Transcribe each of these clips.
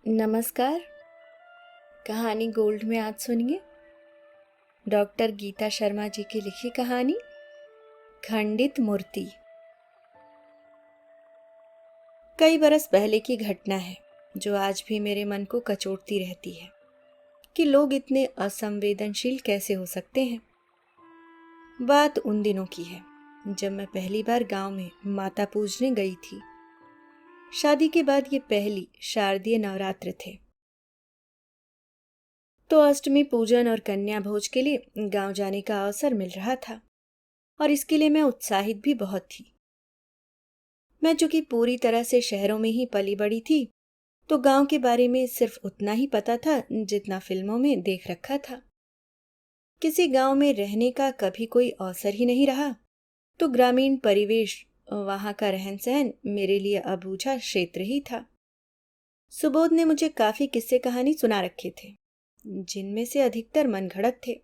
नमस्कार। कहानी गोल्ड में आज सुनिए डॉक्टर गीता शर्मा जी की लिखी कहानी खंडित मूर्ति। कई बरस पहले की घटना है जो आज भी मेरे मन को कचोटती रहती है कि लोग इतने असंवेदनशील कैसे हो सकते हैं। बात उन दिनों की है जब मैं पहली बार गांव में माता पूजने गई थी। शादी के बाद ये पहली शारदीय नवरात्र थे, तो अष्टमी पूजन और कन्या भोज के लिए गांव जाने का अवसर मिल रहा था और इसके लिए मैं उत्साहित भी बहुत थी। मैं चूंकि पूरी तरह से शहरों में ही पली बड़ी थी, तो गांव के बारे में सिर्फ उतना ही पता था जितना फिल्मों में देख रखा था। किसी गांव में रहने का कभी कोई अवसर ही नहीं रहा, तो ग्रामीण परिवेश, वहां का रहन सहन मेरे लिए अबूझा क्षेत्र ही था। सुबोध ने मुझे काफी किस्से कहानी सुना रखे थे, जिनमें से अधिकतर मनगढ़ंत थे।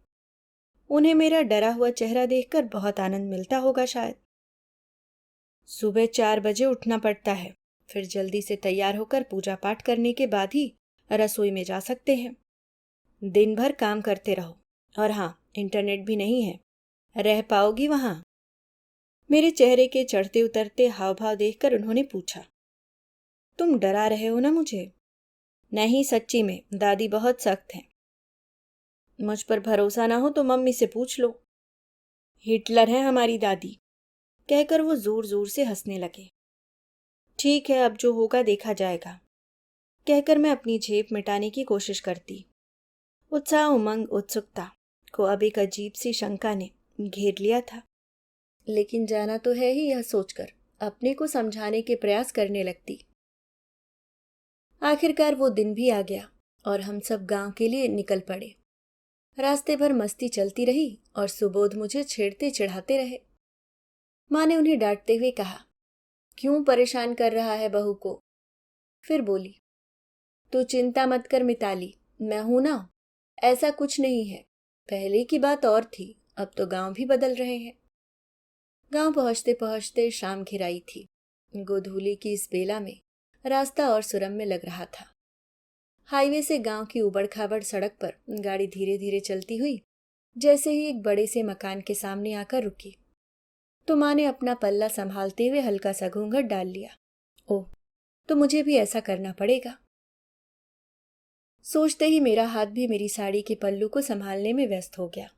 उन्हें मेरा डरा हुआ चेहरा देखकर बहुत आनंद मिलता होगा शायद। सुबह 4 बजे उठना पड़ता है, फिर जल्दी से तैयार होकर पूजा पाठ करने के बाद ही रसोई में जा सकते हैं। दिन भर काम करते रहो, और हाँ, इंटरनेट भी नहीं है। रह पाओगी वहां? मेरे चेहरे के चढ़ते उतरते हाव भाव देखकर उन्होंने पूछा, तुम डरा रहे हो ना मुझे? नहीं, सच्ची में दादी बहुत सख्त हैं। मुझ पर भरोसा ना हो तो मम्मी से पूछ लो। हिटलर है हमारी दादी, कहकर वो जोर जोर से हंसने लगे। ठीक है, अब जो होगा देखा जाएगा, कहकर मैं अपनी झेप मिटाने की कोशिश करती। उत्साह, उमंग, उत्सुकता को अब एक अजीब सी शंका ने घेर लिया था। लेकिन जाना तो है ही, यह सोचकर अपने को समझाने के प्रयास करने लगती। आखिरकार वो दिन भी आ गया और हम सब गांव के लिए निकल पड़े। रास्ते भर मस्ती चलती रही और सुबोध मुझे छेड़ते चिढ़ाते रहे। माँ ने उन्हें डांटते हुए कहा, क्यों परेशान कर रहा है बहू को? फिर बोली, तू चिंता मत कर मिताली, मैं हूं ना। ऐसा कुछ नहीं है, पहले की बात और थी, अब तो गांव भी बदल रहे हैं। गांव पहुंचते पहुंचते शाम घिराई थी। गोधूली की इस बेला में रास्ता और सुरम्य लग रहा था। हाईवे से गांव की उबड़ खाबड़ सड़क पर गाड़ी धीरे धीरे चलती हुई जैसे ही एक बड़े से मकान के सामने आकर रुकी, तो माँ ने अपना पल्ला संभालते हुए हल्का सा घूंघट डाल लिया। ओह, तो मुझे भी ऐसा करना पड़ेगा। सोचते ही मेरा हाथ भी मेरी साड़ी के पल्लू को संभालने में व्यस्त हो गया।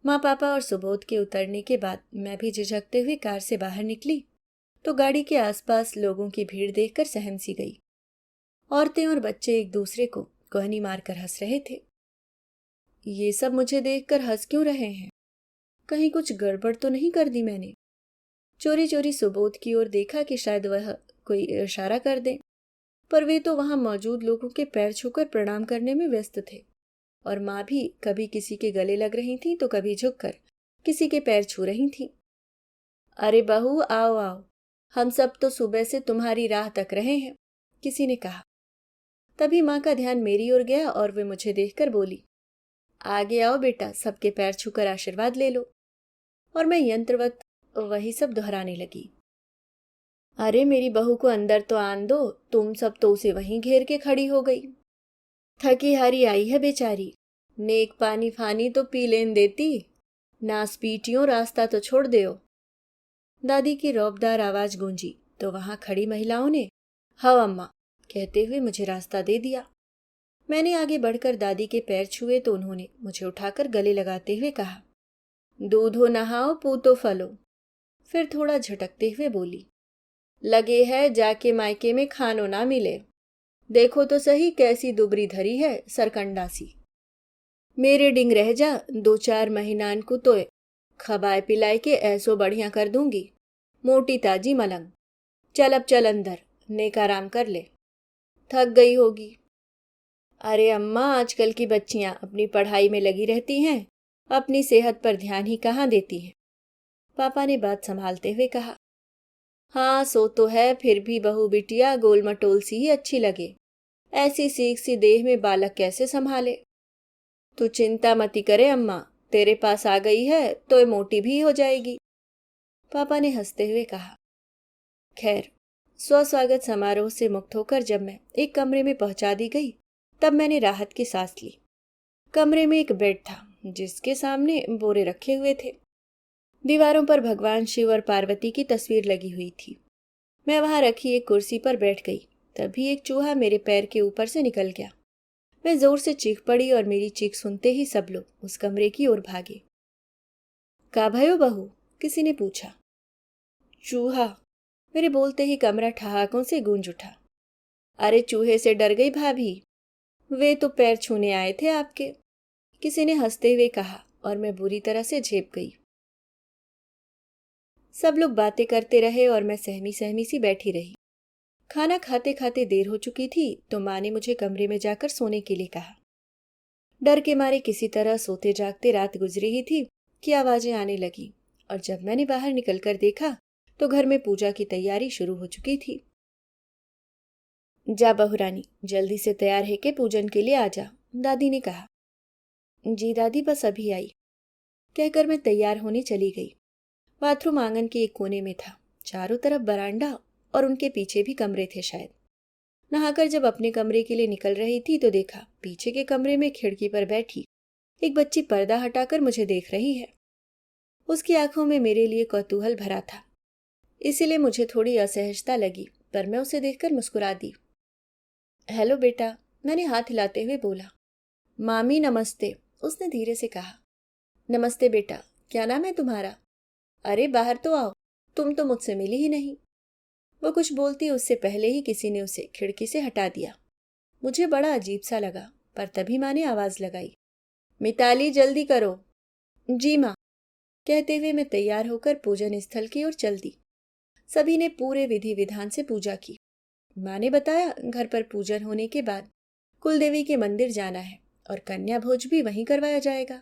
माँ, पापा और सुबोध के उतरने के बाद मैं भी झिझकते हुए कार से बाहर निकली, तो गाड़ी के आसपास लोगों की भीड़ देखकर सहम सी गई। औरतें और बच्चे एक दूसरे को कोहनी मारकर हंस रहे थे। ये सब मुझे देखकर हंस क्यों रहे हैं? कहीं कुछ गड़बड़ तो नहीं कर दी मैंने? चोरी चोरी सुबोध की ओर देखा कि शायद वह कोई इशारा कर दे, पर वे तो वहां मौजूद लोगों के पैर छूकर प्रणाम करने में व्यस्त थे, और माँ भी कभी किसी के गले लग रही थी तो कभी झुककर किसी के पैर छू रही थी। अरे बहू, आओ आओ, हम सब तो सुबह से तुम्हारी राह तक रहे हैं, किसी ने कहा। तभी माँ का ध्यान मेरी ओर गया और वे मुझे देखकर बोली, आगे आओ बेटा, सबके पैर छूकर आशीर्वाद ले लो। और मैं यंत्रवत वही सब दोहराने लगी। अरे मेरी बहू को अंदर तो आन दो, तुम सब तो उसे वहीं घेर के खड़ी हो गई। थकी हारी आई है बेचारी, नेक पानी फानी तो पी लेन देती, नास पीटियों, रास्ता तो छोड़ देओ। दादी की रौबदार आवाज गूंजी तो वहां खड़ी महिलाओं ने हाँ अम्मा कहते हुए मुझे रास्ता दे दिया। मैंने आगे बढ़कर दादी के पैर छुए तो उन्होंने मुझे उठाकर गले लगाते हुए कहा, दूधो नहाओ, पूतो फलो। फिर थोड़ा झटकते हुए बोली, लगे है जाके मायके में खानो ना मिले, देखो तो सही कैसी दुबरी धरी है सरकंडा सी। मेरे डिंग रह जा, 2-4 महीनान को तो खबाए पिलाए के ऐसो बढ़िया कर दूंगी, मोटी ताजी मलंग। चल अब चल अंदर, नेक आराम कर ले, थक गई होगी। अरे अम्मा, आजकल की बच्चियां अपनी पढ़ाई में लगी रहती हैं, अपनी सेहत पर ध्यान ही कहाँ देती हैं, पापा ने बात संभालते हुए कहा। हाँ सो तो है, फिर भी बहू बिटिया गोल मटोल सी ही अच्छी लगे, ऐसी सीख सी देह में बालक कैसे संभाले। तू चिंता मती करे अम्मा, तेरे पास आ गई है तो ये मोटी भी हो जाएगी, पापा ने हंसते हुए कहा। खैर, स्वागत समारोह से मुक्त होकर जब मैं एक कमरे में पहुंचा दी गई, तब मैंने राहत की सांस ली। कमरे में एक बेड था जिसके सामने बोरे रखे हुए थे। दीवारों पर भगवान शिव और पार्वती की तस्वीर लगी हुई थी। मैं वहां रखी एक कुर्सी पर बैठ गई। तभी एक चूहा मेरे पैर के ऊपर से निकल गया। मैं जोर से चीख पड़ी और मेरी चीख सुनते ही सब लोग उस कमरे की ओर भागे। का भयो बहू? किसी ने पूछा। चूहा, मेरे बोलते ही कमरा ठहाकों से गूंज उठा। अरे चूहे से डर गई भाभी, वे तो पैर छूने आए थे आपके, किसी ने हंसते हुए कहा और मैं बुरी तरह से झेप गई। सब लोग बातें करते रहे और मैं सहमी सहमी सी बैठी रही। खाना खाते खाते देर हो चुकी थी तो माँ ने मुझे कमरे में जाकर सोने के लिए कहा। डर के मारे किसी तरह सोते जागते रात गुजरी ही थी कि आवाजें आने लगी और जब मैंने बाहर निकलकर देखा तो घर में पूजा की तैयारी शुरू हो चुकी थी। जा बहुरानी, जल्दी से तैयार है के पूजन के लिए आ जा, दादी ने कहा। जी दादी, बस अभी आई, कहकर मैं तैयार होने चली गई। बाथरूम आंगन के एक कोने में था। चारों तरफ बरांडा और उनके पीछे भी कमरे थे शायद। नहाकर जब अपने कमरे के लिए निकल रही थी तो देखा पीछे के कमरे में खिड़की पर बैठी एक बच्ची पर्दा हटाकर मुझे देख रही है। उसकी आंखों में मेरे लिए कौतूहल भरा था, इसीलिए मुझे थोड़ी असहजता लगी, पर मैं उसे देखकर मुस्कुरा दी। हेलो बेटा, मैंने हाथ हिलाते हुए बोला। मामी नमस्ते, उसने धीरे से कहा। नमस्ते बेटा, क्या नाम है तुम्हारा? अरे बाहर तो आओ, तुम तो मुझसे मिली ही नहीं। वो कुछ बोलती उससे पहले ही किसी ने उसे खिड़की से हटा दिया। मुझे बड़ा अजीब सा लगा, पर तभी माँ ने आवाज लगाई। मिताली, जल्दी करो। जी माँ, कहते हुए मैं तैयार होकर पूजन स्थल की ओर चल दी। सभी ने पूरे विधि विधान से पूजा की। माँ ने बताया घर पर पूजन होने के बाद कुलदेवी के मंदिर जाना है और कन्या भोज भी वहीं करवाया जाएगा।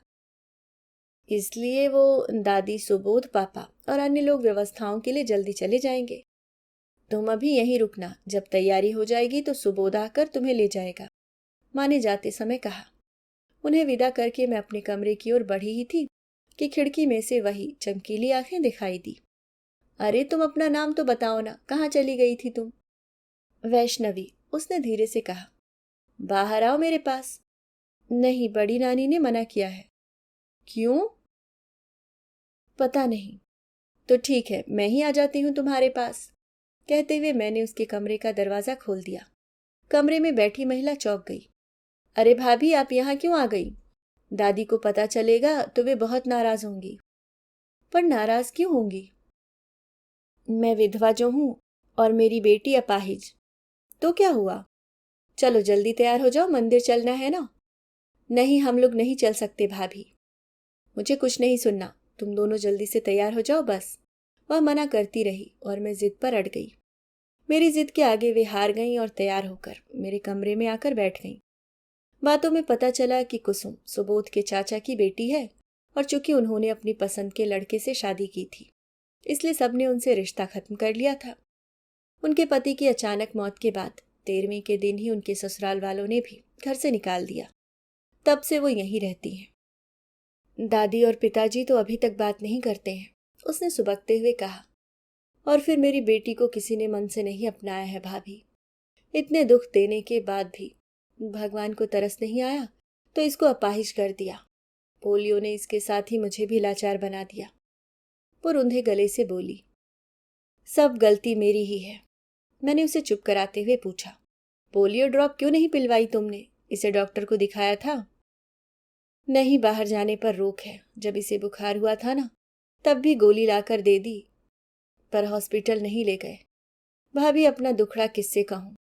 इसलिए वो दादी, सुबोध, पापा और अन्य लोग व्यवस्थाओं के लिए जल्दी चले जाएंगे। तुम अभी यहीं रुकना, जब तैयारी हो जाएगी तो सुबोध आकर तुम्हें ले जाएगा, माँ ने जाते समय कहा। उन्हें विदा करके मैं अपने कमरे की ओर बढ़ी ही थी कि खिड़की में से वही चमकीली आंखें दिखाई दी। अरे तुम अपना नाम तो बताओ ना, कहाँ चली गई थी तुम? वैष्णवी, उसने धीरे से कहा। बाहर आओ मेरे पास। नहीं, बड़ी नानी ने मना किया है। क्यों? पता नहीं। तो ठीक है, मैं ही आ जाती हूँ तुम्हारे पास, कहते हुए मैंने उसके कमरे का दरवाजा खोल दिया। कमरे में बैठी महिला चौंक गई। अरे भाभी, आप यहाँ क्यों आ गई? दादी को पता चलेगा तो वे बहुत नाराज होंगी। पर नाराज क्यों होंगी? मैं विधवा जो हूं और मेरी बेटी अपाहिज। तो क्या हुआ? चलो जल्दी तैयार हो जाओ, मंदिर चलना है ना। नहीं, हम लोग नहीं चल सकते भाभी। मुझे कुछ नहीं सुनना, तुम दोनों जल्दी से तैयार हो जाओ बस। वह मना करती रही और मैं जिद पर अड़ गई। मेरी जिद के आगे वे हार गईं और तैयार होकर मेरे कमरे में आकर बैठ गईं। बातों में पता चला कि कुसुम सुबोध के चाचा की बेटी है और चूंकि उन्होंने अपनी पसंद के लड़के से शादी की थी, इसलिए सबने उनसे रिश्ता खत्म कर लिया था। उनके पति की अचानक मौत के बाद 13वीं के दिन ही उनके ससुराल वालों ने भी घर से निकाल दिया। तब से वो यहीं रहती हैं। दादी और पिताजी तो अभी तक बात नहीं करते हैं, उसने सुबकते हुए कहा। और फिर मेरी बेटी को किसी ने मन से नहीं अपनाया है भाभी। इतने दुख देने के बाद भी भगवान को तरस नहीं आया तो इसको अपाहिज कर दिया। पोलियो ने इसके साथ ही मुझे भी लाचार बना दिया। वो रुंधे गले से बोली। सब गलती मेरी ही है। मैंने उसे चुप कराते हुए पूछा। पोलियो ड्रॉप क्यों नहीं पिलवाई तुमने? इसे डॉक्टर को दिखाया था? नहीं, बाहर जाने पर रोक है। जब इसे बुखार हुआ था ना, तब भी गोली लाकर दे दी, पर हॉस्पिटल नहीं ले गए। भाभी, अपना दुखड़ा किससे कहूं?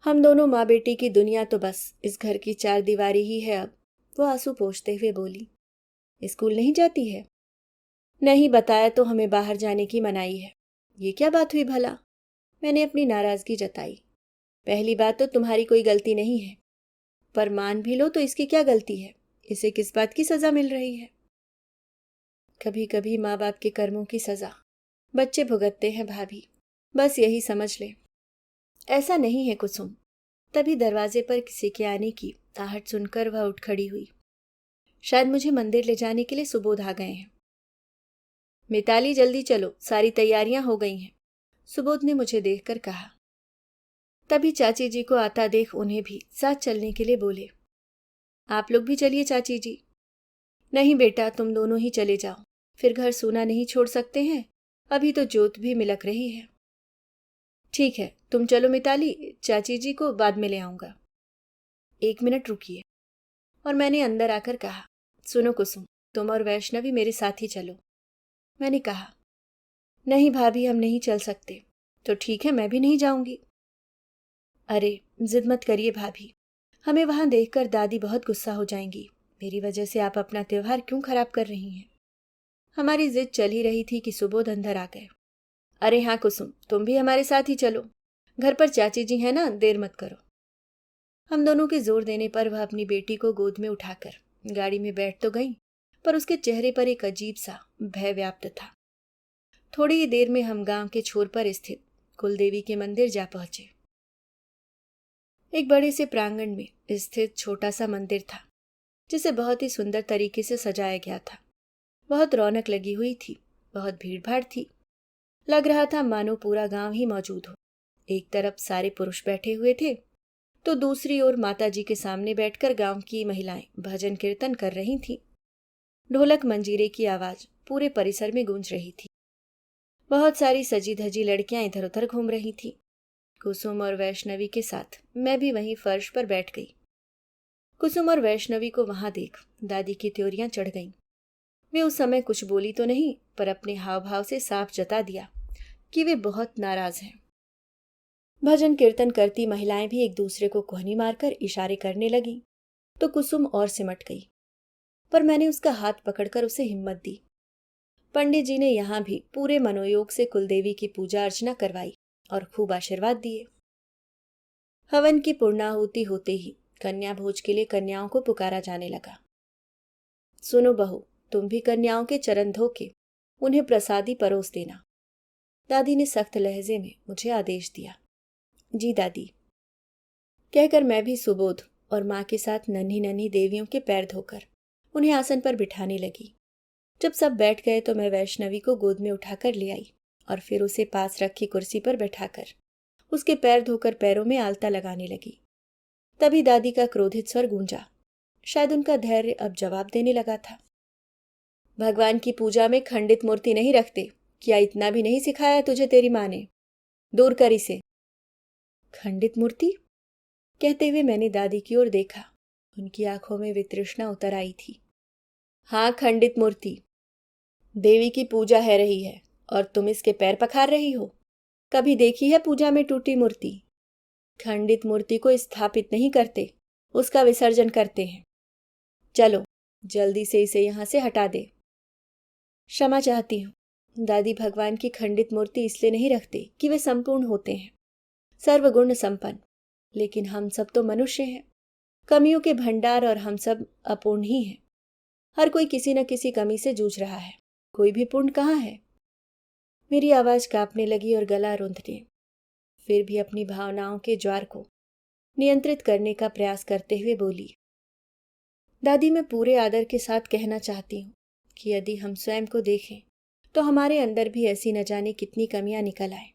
हम दोनों माँ बेटी की दुनिया तो बस इस घर की 4 दीवारी ही है अब। वो आंसू पोंछते हुए बोली। स्कूल नहीं जाती है? नहीं, बताया तो हमें बाहर जाने की मनाही है। ये क्या बात हुई भला? मैंने अपनी नाराजगी जताई। पहली बात तो तुम्हारी कोई गलती नहीं है, पर मान भी लो तो इसकी क्या गलती है? इसे किस बात की सजा मिल रही है? कभी कभी माँ बाप के कर्मों की सजा बच्चे भुगतते हैं भाभी, बस यही समझ ले। ऐसा नहीं है कुसुम। तभी दरवाजे पर किसी के आने की आहट सुनकर वह उठ खड़ी हुई। शायद मुझे मंदिर ले जाने के लिए सुबोध आ गए हैं। मिताली, जल्दी चलो, सारी तैयारियां हो गई हैं। सुबोध ने मुझे देखकर कहा। तभी चाची जी को आता देख उन्हें भी साथ चलने के लिए बोले, आप लोग भी चलिए चाची जी। नहीं बेटा, तुम दोनों ही चले जाओ, फिर घर सूना नहीं छोड़ सकते हैं, अभी तो जोत भी मिलक रही है। ठीक है, तुम चलो मिताली, चाची जी को बाद में ले आऊंगा। 1 मिनट रुकिए। और मैंने अंदर आकर कहा, सुनो कुसुम, तुम और वैष्णवी मेरे साथ ही चलो। मैंने कहा, नहीं भाभी, हम नहीं चल सकते। तो ठीक है, मैं भी नहीं जाऊंगी। अरे जिद मत करिए भाभी, हमें वहां देखकर दादी बहुत गुस्सा हो जाएंगी। मेरी वजह से आप अपना त्योहार क्यों खराब कर रही हैं? हमारी जिद चल ही रही थी कि सुबोध अंदर आ गए। अरे हाँ कुसुम, तुम भी हमारे साथ ही चलो, घर पर चाची जी हैं ना, देर मत करो। हम दोनों के जोर देने पर वह अपनी बेटी को गोद में उठाकर गाड़ी में बैठ तो गई, पर उसके चेहरे पर एक अजीब सा भय व्याप्त था। थोड़ी ही देर में हम गांव के छोर पर स्थित कुलदेवी के मंदिर जा पहुंचे। एक बड़े से प्रांगण में स्थित छोटा सा मंदिर था, जिसे बहुत ही सुंदर तरीके से सजाया गया था। बहुत रौनक लगी हुई थी, बहुत भीड़ भाड़ थी। लग रहा था मानो पूरा गांव ही मौजूद हो। एक तरफ सारे पुरुष बैठे हुए थे, तो दूसरी ओर माता जी के सामने बैठकर गांव की महिलाएं भजन कीर्तन कर रही थीं। ढोलक मंजीरे की आवाज पूरे परिसर में गूंज रही थी। बहुत सारी सजी धजी लड़कियां इधर उधर घूम रही थीं। कुसुम और वैष्णवी के साथ मैं भी वहीं फर्श पर बैठ गई। कुसुम और वैष्णवी को वहां देख दादी की त्योरियां चढ़ गईं। वे उस समय कुछ बोली तो नहीं, पर अपने हाव भाव से साफ जता दिया कि वे बहुत नाराज हैं। भजन कीर्तन करती महिलाएं भी एक दूसरे को कोहनी मारकर इशारे करने लगी, तो कुसुम और सिमट गई। पर मैंने उसका हाथ पकड़कर उसे हिम्मत दी। पंडित जी ने यहां भी पूरे मनोयोग से कुलदेवी की पूजा अर्चना करवाई और खूब आशीर्वाद दिए। हवन की पूर्णाहुति होते ही कन्या भोज के लिए कन्याओं को पुकारा जाने लगा। सुनो बहू, तुम भी कन्याओं के चरण धो के उन्हें प्रसादी परोस देना, दादी ने सख्त लहजे में मुझे आदेश दिया। जी दादी, कहकर मैं भी सुबोध और माँ के साथ नन्ही नन्ही देवियों के पैर धोकर उन्हें आसन पर बिठाने लगी। जब सब बैठ गए तो मैं वैष्णवी को गोद में उठाकर ले आई और फिर उसे पास रखी कुर्सी पर बैठाकर उसके पैर धोकर पैरों में आलता लगाने लगी। तभी दादी का क्रोधित स्वर गूंजा। शायद उनका धैर्य अब जवाब देने लगा था। भगवान की पूजा में खंडित मूर्ति नहीं रखते, क्या इतना भी नहीं सिखाया तुझे तेरी माँ ने? दूर कर इसे। खंडित मूर्ति? कहते हुए मैंने दादी की ओर देखा। उनकी आंखों में वितृष्णा उतर आई थी। हाँ, खंडित मूर्ति। देवी की पूजा है रही है और तुम इसके पैर पखार रही हो। कभी देखी है पूजा में टूटी मूर्ति? खंडित मूर्ति को स्थापित नहीं करते, उसका विसर्जन करते हैं। चलो जल्दी से इसे यहां से हटा दे। क्षमा चाहती हूँ दादी, भगवान की खंडित मूर्ति इसलिए नहीं रखते कि वे संपूर्ण होते हैं, सर्वगुण संपन्न। लेकिन हम सब तो मनुष्य हैं, कमियों के भंडार, और हम सब अपूर्ण ही हैं। हर कोई किसी न किसी कमी से जूझ रहा है, कोई भी पूर्ण कहाँ है? मेरी आवाज कांपने लगी और गला रूंधने। फिर भी अपनी भावनाओं के ज्वार को नियंत्रित करने का प्रयास करते हुए बोली, दादी, मैं पूरे आदर के साथ कहना चाहती हूँ कि यदि हम स्वयं को देखें तो हमारे अंदर भी ऐसी न जाने कितनी कमियां निकल आए।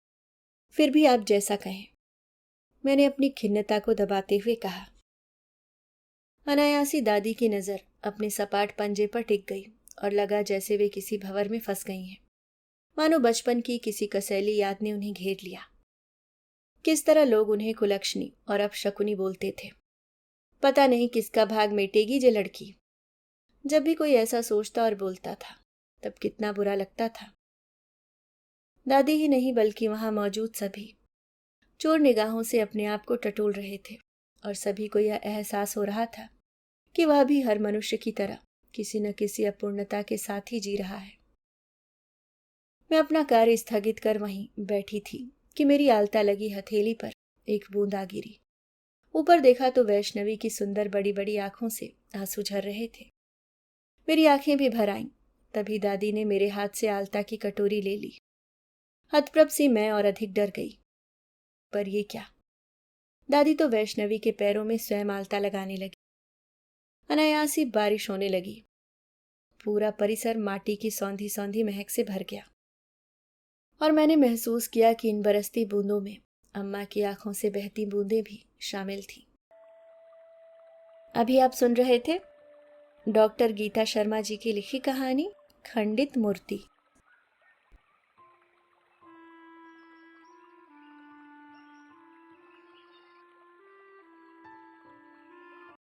फिर भी आप जैसा कहें। मैंने अपनी खिन्नता को दबाते हुए कहा। अनायासी दादी की नजर अपने सपाट पंजे पर टिक गई और लगा जैसे वे किसी भंवर में फंस गई हैं। मानो बचपन की किसी कसैली याद ने उन्हें घेर लिया। किस तरह लोग उन्हें कुलक्षणी और अपशकुनी बोलते थे। पता नहीं किसका भाग मिटेगी ये लड़की। जब भी कोई ऐसा सोचता और बोलता था तब कितना बुरा लगता था। दादी ही नहीं बल्कि वहां मौजूद सभी चोर निगाहों से अपने आप को टटोल रहे थे, और सभी को यह एहसास हो रहा था कि वह भी हर मनुष्य की तरह किसी न किसी अपूर्णता के साथ ही जी रहा है। मैं अपना कार्य स्थगित कर वहीं बैठी थी कि मेरी आलता लगी हथेली पर एक बूंद आ गिरी। ऊपर देखा तो वैष्णवी की सुंदर बड़ी बड़ी आंखों से आंसू झर रहे थे। मेरी आंखें भी भर आईं। तभी दादी ने मेरे हाथ से आलता की कटोरी ले ली। हतप्रभ सी मैं और अधिक डर गई। पर ये क्या? दादी तो वैष्णवी के पैरों में स्वयं आलता लगाने लगी। अनायासी बारिश होने लगी। पूरा परिसर माटी की सौंधी सौंधी महक से भर गया। और मैंने महसूस किया कि इन बरसती बूंदों में अम्मा की आंखों से बहती बूंदें भी शामिल थीं। अभी आप सुन रहे थे डॉक्टर गीता शर्मा जी की लिखी कहानी खंडित मूर्ति।